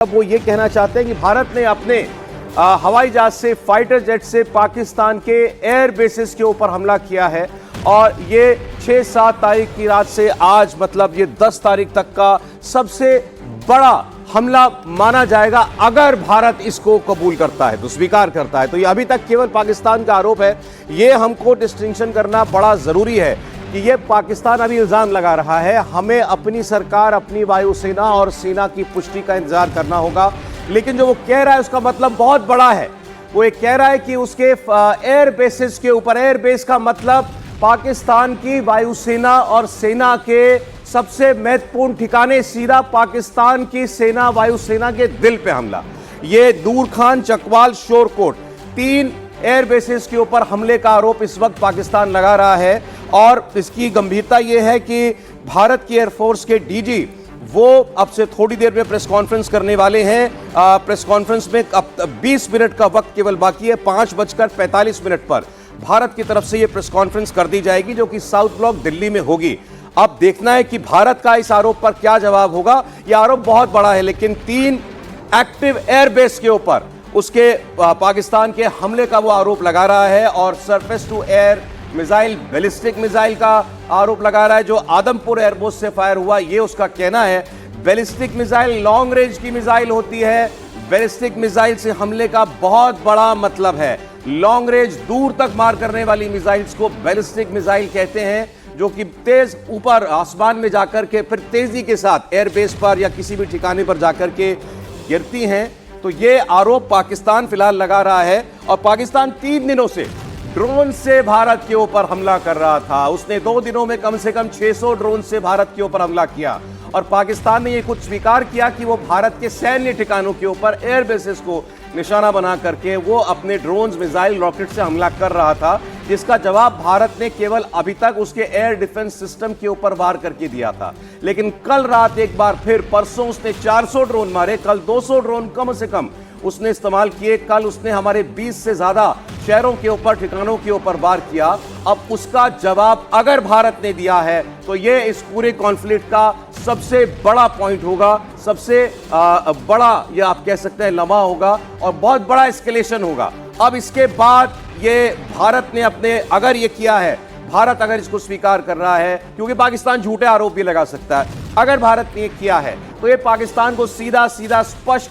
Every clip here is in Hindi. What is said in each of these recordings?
अब वो ये कहना चाहते हैं कि भारत ने अपने हवाई जहाज से, फाइटर जेट से पाकिस्तान के एयर बेसिस के ऊपर हमला किया है और ये 6-7 तारीख की रात से आज मतलब ये 10 तारीख तक का सबसे बड़ा हमला माना जाएगा अगर भारत इसको कबूल करता है, तो स्वीकार करता है। तो ये अभी तक केवल पाकिस्तान का आरोप है, ये हमको डिस्टिंक्शन करना बड़ा जरूरी है कि ये पाकिस्तान अभी इल्जाम लगा रहा है। हमें अपनी सरकार, अपनी वायुसेना और सेना की पुष्टि का इंतजार करना होगा, लेकिन जो वो कह रहा है उसका मतलब बहुत बड़ा है। वो ये कह रहा है कि उसके एयर बेसिस के ऊपर, एयर बेस का मतलब पाकिस्तान की वायुसेना और सेना के सबसे महत्वपूर्ण ठिकाने, सीधा पाकिस्तान की सेना, वायुसेना के दिल पे हमला। ये दूर खान, चकवाल, शोरकोट, 3 एयर बेसिस के ऊपर हमले का आरोप इस वक्त पाकिस्तान लगा रहा है। और इसकी गंभीरता यह है कि भारत की एयरफोर्स के डीजी वो अब से थोड़ी देर में प्रेस कॉन्फ्रेंस करने वाले हैं। प्रेस कॉन्फ्रेंस में अब 20 मिनट का वक्त केवल बाकी है। 5:45 पर भारत की तरफ से यह प्रेस कॉन्फ्रेंस कर दी जाएगी, जो कि साउथ ब्लॉक दिल्ली में होगी। अब देखना है कि भारत का इस आरोप पर क्या जवाब होगा। यह आरोप बहुत बड़ा है, लेकिन 3 एक्टिव एयरबेस के ऊपर उसके पाकिस्तान के हमले का वो आरोप लगा रहा है और surface to air missile, ballistic missile का आरोप लगा रहा है, जो आदमपुर एयरबेस से फायर हुआ। ये उसका कहना है। बैलिस्टिक मिसाइल लॉन्ग रेंज की मिसाइल होती है। बैलिस्टिक मिसाइल से हमले का बहुत बड़ा मतलब है। लॉन्ग रेंज, दूर तक मार करने वाली मिसाइल्स को बैलिस्टिक मिसाइल कहते हैं, जो कि तेज ऊपर आसमान में जाकर के फिर तेजी के साथ एयरबेस पर या किसी भी ठिकाने पर जाकर के गिरती हैं। तो ये आरोप पाकिस्तान फिलहाल लगा रहा है और पाकिस्तान 3 दिनों से ड्रोन से भारत के ऊपर हमला कर रहा था। उसने 2 दिनों में कम से कम 600 ड्रोन से भारत के ऊपर हमला किया और पाकिस्तान ने यह कुछ स्वीकार किया कि वो भारत के सैन्य ठिकानों के ऊपर एयर बेसिस को निशाना बना करके वो अपने ड्रोन, मिसाइल, रॉकेट से हमला कर रहा था, जिसका जवाब भारत ने केवल अभी तक उसके एयर डिफेंस सिस्टम के ऊपर वार करके दिया था। लेकिन कल रात एक बार फिर, परसों उसने 400 ड्रोन मारे, कल 200 ड्रोन कम से कम उसने इस्तेमाल किए। कल उसने हमारे 20 से ज्यादा शहरों के ऊपर, ठिकानों के ऊपर वार किया। अब उसका जवाब अगर भारत ने दिया है तो यह इस पूरे कॉन्फ्लिक्ट का सबसे बड़ा पॉइंट होगा, सबसे बड़ा, यह आप कह सकते हैं, लम्हा होगा और बहुत बड़ा एस्केलेशन होगा। अब इसके बाद ये भारत ने अपने, अगर ये किया है, भारत अगर इसको स्वीकार कर रहा है, क्योंकि पाकिस्तान झूठे आरोप भी लगा सकता है, अगर भारत ने किया है तो ये पाकिस्तान को सीधा सीधा स्पष्ट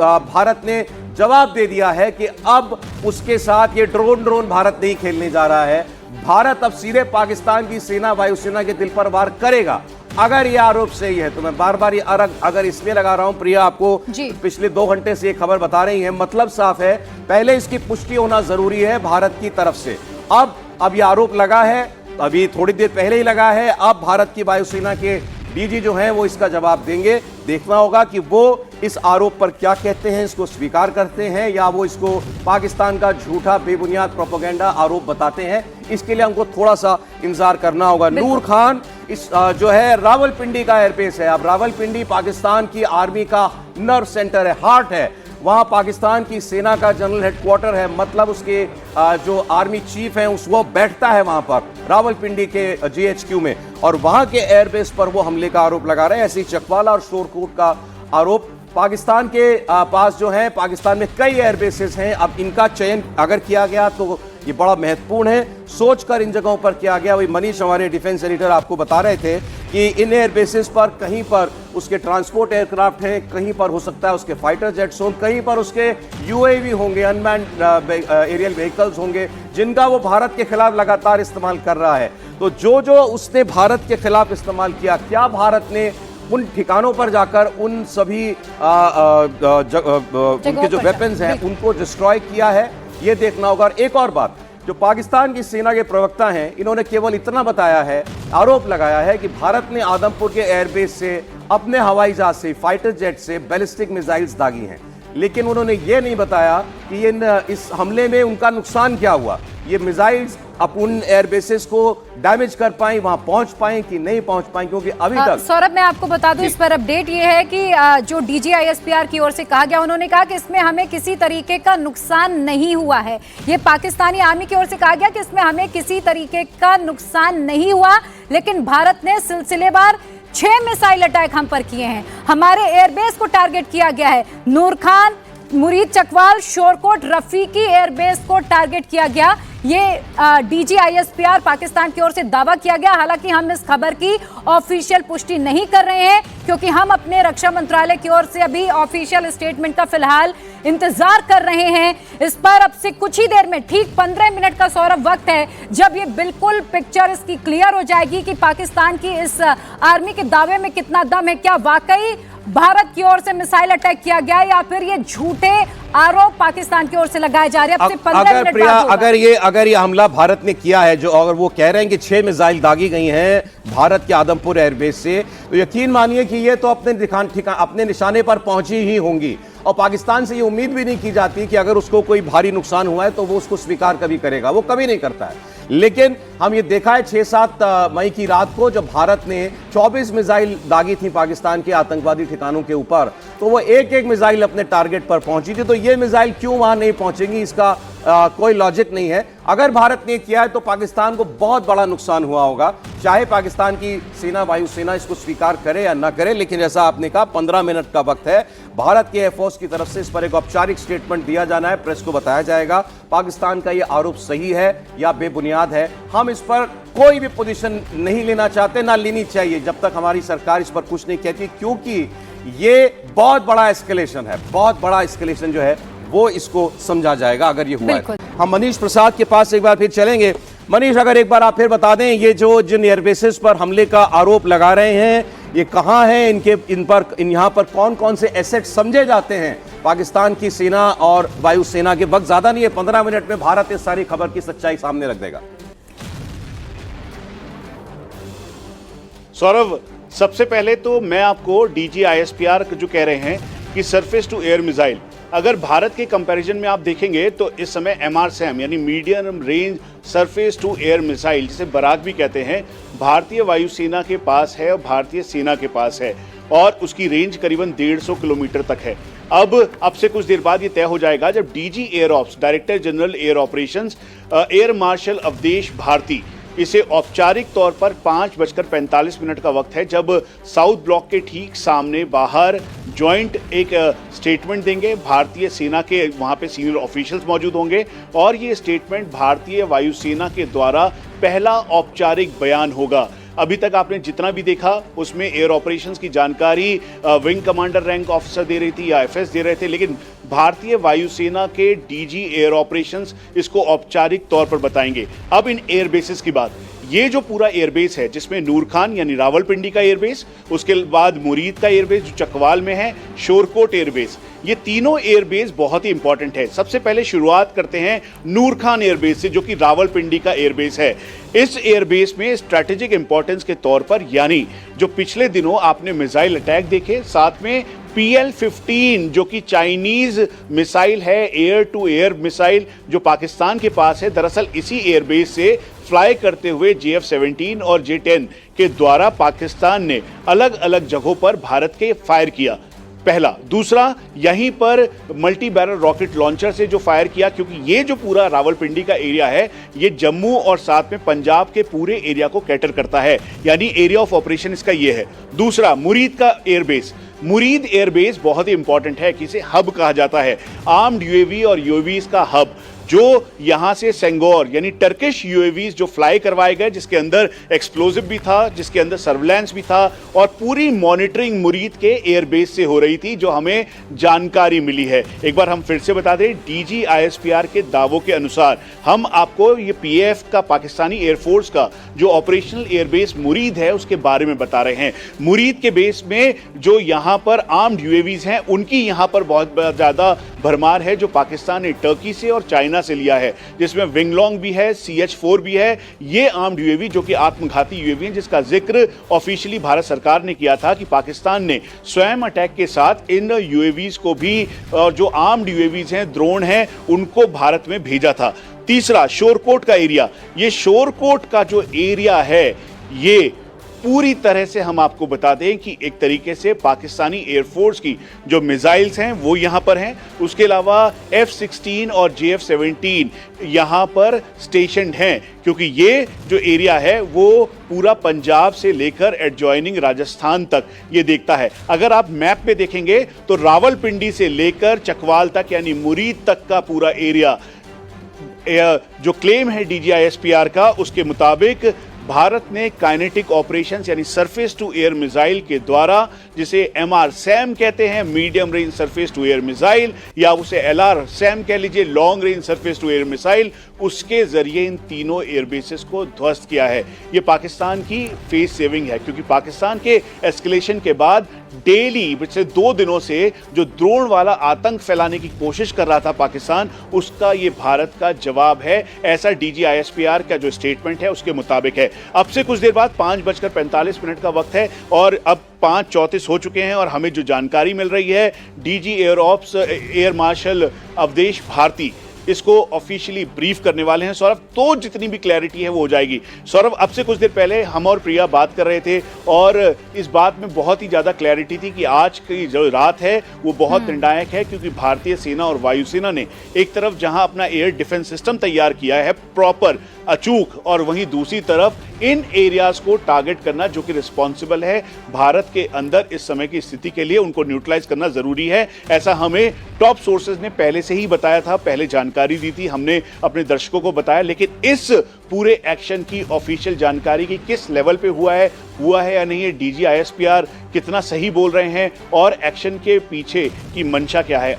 भारत ने जवाब दे दिया है कि अब उसके साथ ये ड्रोन भारत नहीं खेलने जा रहा है। भारत अब सीधे पाकिस्तान की सेना, वायुसेना के दिल पर वार करेगा अगर ये आरोप सही है। तो मैं बार बार ये अगर इसलिए लगा रहा हूं, प्रिया आपको पिछले 2 घंटे से ये खबर बता रही है, मतलब साफ है, पहले इसकी पुष्टि होना जरूरी है भारत की तरफ से। अब ये आरोप लगा है, अभी थोड़ी देर पहले ही लगा है। अब भारत की वायुसेना के डीजी जो हैं वो इसका जवाब देंगे। देखना होगा कि वो इस आरोप पर क्या कहते हैं, इसको स्वीकार करते हैं या वो इसको पाकिस्तान का झूठा, बेबुनियाद प्रोपेगेंडा आरोप बताते हैं। इसके लिए हमको थोड़ा सा इंतजार करना होगा। नूर खान इस जो है रावलपिंडी का एयरबेस है। अब रावलपिंडी पाकिस्तान की आर्मी का नर्व सेंटर है, हार्ट है। वहां पाकिस्तान की सेना का जनरल हेडक्वार्टर है, मतलब उसके जो आर्मी चीफ हैं वो बैठता है वहां पर रावलपिंडी के GHQ में, और वहां के एयरबेस पर वो हमले का आरोप लगा रहे हैं। ऐसे ही चकवाला और शोरकोट का आरोप पाकिस्तान के पास जो है, पाकिस्तान में कई एयरबेसेस हैं। अब इनका चयन अगर किया गया तो ये बड़ा महत्वपूर्ण है, सोचकर इन जगहों पर किया गया। वही मनीष, हमारे डिफेंस एडिटर, आपको बता रहे थे कि इन एयरबेसेस पर कहीं पर उसके ट्रांसपोर्ट एयरक्राफ्ट हैं, कहीं पर हो सकता है उसके फाइटर जेट्स हों, कहीं पर उसके UAV होंगे, अनमैन्ड एरियल व्हीकल्स होंगे, जिनका वो भारत के खिलाफ लगातार इस्तेमाल कर रहा है। तो जो उसने भारत के खिलाफ इस्तेमाल किया, क्या भारत ने उन ठिकानों पर जाकर उन सभी उनके जो वेपन्स हैं उनको डिस्ट्रॉय किया है, ये देखना होगा। और एक और बात, जो पाकिस्तान की सेना के प्रवक्ता हैं, इन्होंने केवल इतना बताया है, आरोप लगाया है कि भारत ने आदमपुर के एयरबेस से, अपने हवाई जहाज से, फाइटर जेट से बैलिस्टिक मिसाइल्स दागी हैं। लेकिन उन्होंने ये नहीं बताया कि इस हमले में उनका नुकसान क्या हुआ। ये मिसाइल्स उन एयरबेसेस को डैमेज कर पाई, वहां पहुंच पाए कि नहीं पहुंच पाए, क्योंकि अभी तक। सौरभ, मैं आपको बता दूं, इस पर अपडेट ये है कि जो DGISPR की ओर से कहा गया, उन्होंने कहा कि इसमें हमें किसी तरीके का नुकसान नहीं हुआ है। ये पाकिस्तानी आर्मी की ओर से कहा गया कि इसमें हमें किसी तरीके का नुकसान नहीं हुआ, लेकिन भारत ने सिलसिलेवार 6 मिसाइल अटैक हम पर किए हैं। हमारे एयरबेस को टारगेट किया गया है। नूर खान, मुरीद चकवाल, शोरकोट, रफीकी एयरबेस को टारगेट किया गया। ये DGISPR पाकिस्तान की ओर से दावा किया गया। हालांकि हम इस खबर की ऑफिशियल पुष्टि नहीं कर रहे हैं, क्योंकि हम अपने रक्षा मंत्रालय की ओर से अभी ऑफिशियल स्टेटमेंट का फिलहाल इंतजार कर रहे हैं। इस पर अब से कुछ ही देर में, ठीक 15 मिनट का सौरभ वक्त है, जब ये बिल्कुल पिक्चर इसकी क्लियर हो जाएगी कि पाकिस्तान की इस आर्मी के दावे में कितना दम है। क्या वाकई भारत की ओर से मिसाइल अटैक किया गया, या फिर ये झूठे आरोप पाकिस्तान की ओर से लगाए जा रहे हैं। अब से 15 मिनट बाद होगा। अगर ये हमला भारत ने किया है, जो अगर वो कह रहे हैं कि 6 मिसाइल दागी गई हैं भारत के आदमपुर एयरबेस से, तो यकीन मानिए कि ये तो अपने निशाने पर पहुंची ही होंगी। और पाकिस्तान से ये उम्मीद भी नहीं की जाती कि अगर उसको कोई भारी नुकसान हुआ है तो वो उसको स्वीकार कभी करेगा, वो कभी नहीं करता है। लेकिन हम ये देखा है 6-7 मई की रात को जब भारत ने 24 मिसाइल दागी थी पाकिस्तान के आतंकवादी ठिकानों के ऊपर, तो वो एक एक मिसाइल अपने टारगेट पर पहुंची थी। तो ये मिसाइल क्यों वहां नहीं पहुंचेंगी, इसका कोई लॉजिक नहीं है। अगर भारत ने किया है तो पाकिस्तान को बहुत बड़ा नुकसान हुआ होगा, चाहे पाकिस्तान की सेना, वायुसेना इसको स्वीकार करे या ना करे। लेकिन जैसा आपने कहा 15 मिनट का वक्त है, भारत के एयरफोर्स की तरफ से इस पर एक औपचारिक स्टेटमेंट दिया जाना है, प्रेस को बताया जाएगा पाकिस्तान का यह आरोप सही है या बेबुनियाद है। हम इस पर कोई भी पोजीशन नहीं लेना चाहते, ना लेनी चाहिए जब तक हमारी सरकार इस पर कुछ नहीं कहती, क्योंकि ये बहुत बड़ा एस्केलेशन है, बहुत बड़ा एस्केलेशन जो है वो इसको समझा जाएगा अगर ये हुआ है। हम मनीष प्रसाद के पास एक बार फिर चलेंगे। मनीष, अगर एक बार आप फिर बता दें, ये जो जिन एयरबेसेस पर हमले का आरोप लगा रहे हैं, ये कहां है, यहाँ पर कौन कौन से एसेट समझे जाते हैं पाकिस्तान की सेना और वायुसेना के? वक्त ज्यादा नहीं है, 15 मिनट में भारत इस सारी खबर की सच्चाई सामने रख देगा। सौरभ, सबसे पहले तो मैं आपको DGISPR जो कह रहे हैं कि सरफेस टू एयर मिसाइल, अगर भारत के कंपैरिजन में आप देखेंगे तो इस समय MRSAM यानी medium range surface to air missile, जिसे बराक भी कहते हैं, भारतीय वायुसेना के पास है और भारतीय सेना के पास है, और उसकी रेंज करीबन 150 किलोमीटर तक है। अब से कुछ देर बाद ये तय हो जाएगा जब DG air ops, director general air operations, air marshal Avdhesh Bharti, इसे औपचारिक तौर पर 5:45 का वक्त है, जब साउथ ब्लॉक के ठीक सामने बाहर जॉइंट एक स्टेटमेंट देंगे। भारतीय सेना के वहां पे सीनियर ऑफिशियल्स मौजूद होंगे और ये स्टेटमेंट भारतीय वायुसेना के द्वारा पहला औपचारिक बयान होगा। अभी तक आपने जितना भी देखा उसमें एयर ऑपरेशंस की जानकारी विंग कमांडर रैंक ऑफिसर दे रही थी या FS दे रहे थे, लेकिन भारतीय वायुसेना के DG एयर ऑपरेशंस इसको औपचारिक तौर पर बताएंगे। अब इन एयर बेसिस की बात, ये जो पूरा एयरबेस है जिसमें नूर खान यानी रावलपिंडी का एयरबेस, उसके बाद मुरीद का एयरबेस जो चकवाल में है, शोरकोट एयरबेस, ये तीनों एयरबेस बहुत ही इंपॉर्टेंट है। सबसे पहले शुरुआत करते हैं नूर खान एयरबेस से, जो कि रावलपिंडी का एयरबेस है। इस एयरबेस में स्ट्रैटेजिक इंपॉर्टेंस के तौर पर, यानी जो पिछले दिनों आपने मिसाइल अटैक देखे, साथ में PL-15 जो कि चाइनीज मिसाइल है, एयर टू एयर मिसाइल जो पाकिस्तान के पास है, दरअसल इसी एयरबेस से फ्लाई करते हुए JF-17 और J-10 के द्वारा पाकिस्तान ने अलग अलग जगहों पर भारत के फायर किया। पहला, दूसरा यहीं पर मल्टी बैरल रॉकेट लॉन्चर से जो फायर किया, क्योंकि ये जो पूरा रावलपिंडी का एरिया है ये जम्मू और साथ में पंजाब के पूरे एरिया को कैटर करता है, यानी एरिया ऑफ ऑपरेशन इसका ये है। दूसरा, मुरीद का एयरबेस, मुरीद एयरबेस बहुत ही इंपॉर्टेंट है, किसे हब कहा जाता है, आर्म्ड UAV और UAVs का हब, जो यहां से सेंगोर यानी टर्किश UAVs जो फ्लाई करवाए गए, जिसके अंदर एक्सप्लोजिव भी था, जिसके अंदर सर्विलांस भी था, और पूरी मॉनिटरिंग मुरीद के एयरबेस से हो रही थी, जो हमें जानकारी मिली है। एक बार हम फिर से बता दें, DGISPR के दावों के अनुसार हम आपको ये PAF का, पाकिस्तानी एयरफोर्स का जो ऑपरेशनल एयरबेस मुरीद है उसके बारे में बता रहे हैं। मुरीद के बेस में जो यहां पर आर्म्ड UAVs हैं उनकी यहां पर बहुत ज्यादा भरमार है, जो पाकिस्तान ने टर्की से और चाइना से लिया है, जिसमें विंगलोंग भी है, CH-4 भी है। ये आर्म्ड UAV जो कि आत्मघाती UAV है, जिसका जिक्र ऑफिशियली भारत सरकार ने किया था कि पाकिस्तान ने स्वयं अटैक के साथ इन UAVs को भी, और जो आर्म्ड UAVs हैं, ड्रोन हैं, उनको भारत में भेजा था। तीसरा, शोरकोट का एरिया, ये शोरकोट का जो एरिया है ये पूरी तरह से हम आपको बता दें कि एक तरीके से पाकिस्तानी एयरफोर्स की जो मिसाइल्स हैं वो यहां पर हैं, उसके अलावा F-16 और JF-17 यहां पर स्टेशनड हैं, क्योंकि ये जो एरिया है वो पूरा पंजाब से लेकर एडजॉइनिंग राजस्थान तक ये देखता है। अगर आप मैप में देखेंगे तो रावलपिंडी से लेकर चकवाल तक यानी मुरीद तक का पूरा एरिया, जो क्लेम है DGISPR का, उसके मुताबिक भारत ने काइनेटिक ऑपरेशंस यानी सरफेस टू एयर मिसाइल के द्वारा, जिसे MRSAM कहते हैं, medium range surface to air missile, या उसे LRSAM कह लीजिए, long range surface to air missile, उसके जरिए इन तीनों एयरबेसेस को ध्वस्त किया है। ये पाकिस्तान की फेस सेविंग है, क्योंकि पाकिस्तान के एस्केलेशन के बाद डेली पिछले 2 दिनों से जो ड्रोन वाला आतंक फैलाने की कोशिश कर रहा था पाकिस्तान, उसका ये भारत का जवाब है। ऐसा DGISPR का जो स्टेटमेंट है उसके मुताबिक है। अब से कुछ देर बाद 5:45 का वक्त है और अब 5:34 हो चुके हैं और हमें जो जानकारी मिल रही है, DG air ops air marshal Avdhesh Bharti इसको ऑफिशियली ब्रीफ करने वाले हैं सौरभ, तो जितनी भी क्लैरिटी है वो हो जाएगी। सौरभ, अब से कुछ देर पहले हम और प्रिया बात कर रहे थे और इस बात में बहुत ही ज्यादा क्लैरिटी थी कि आज की जो रात है वो बहुत निर्णायक है, क्योंकि भारतीय सेना और वायुसेना ने एक तरफ जहां अपना एयर डिफेंस सिस्टम तैयार किया है प्रॉपर, अचूक, और वहीं दूसरी तरफ इन एरियाज को टारगेट करना जो कि रिस्पॉन्सिबल है भारत के अंदर इस समय की स्थिति के लिए, उनको न्यूट्रलाइज करना जरूरी है। ऐसा हमें टॉप सोर्सेज ने पहले से ही बताया था, पहले जानकारी दी थी, हमने अपने दर्शकों को बताया, लेकिन इस पूरे एक्शन की ऑफिशियल जानकारी की किस लेवल पे हुआ है या नहीं है, DGISPR कितना सही बोल रहे हैं और एक्शन के पीछे की मंशा क्या है,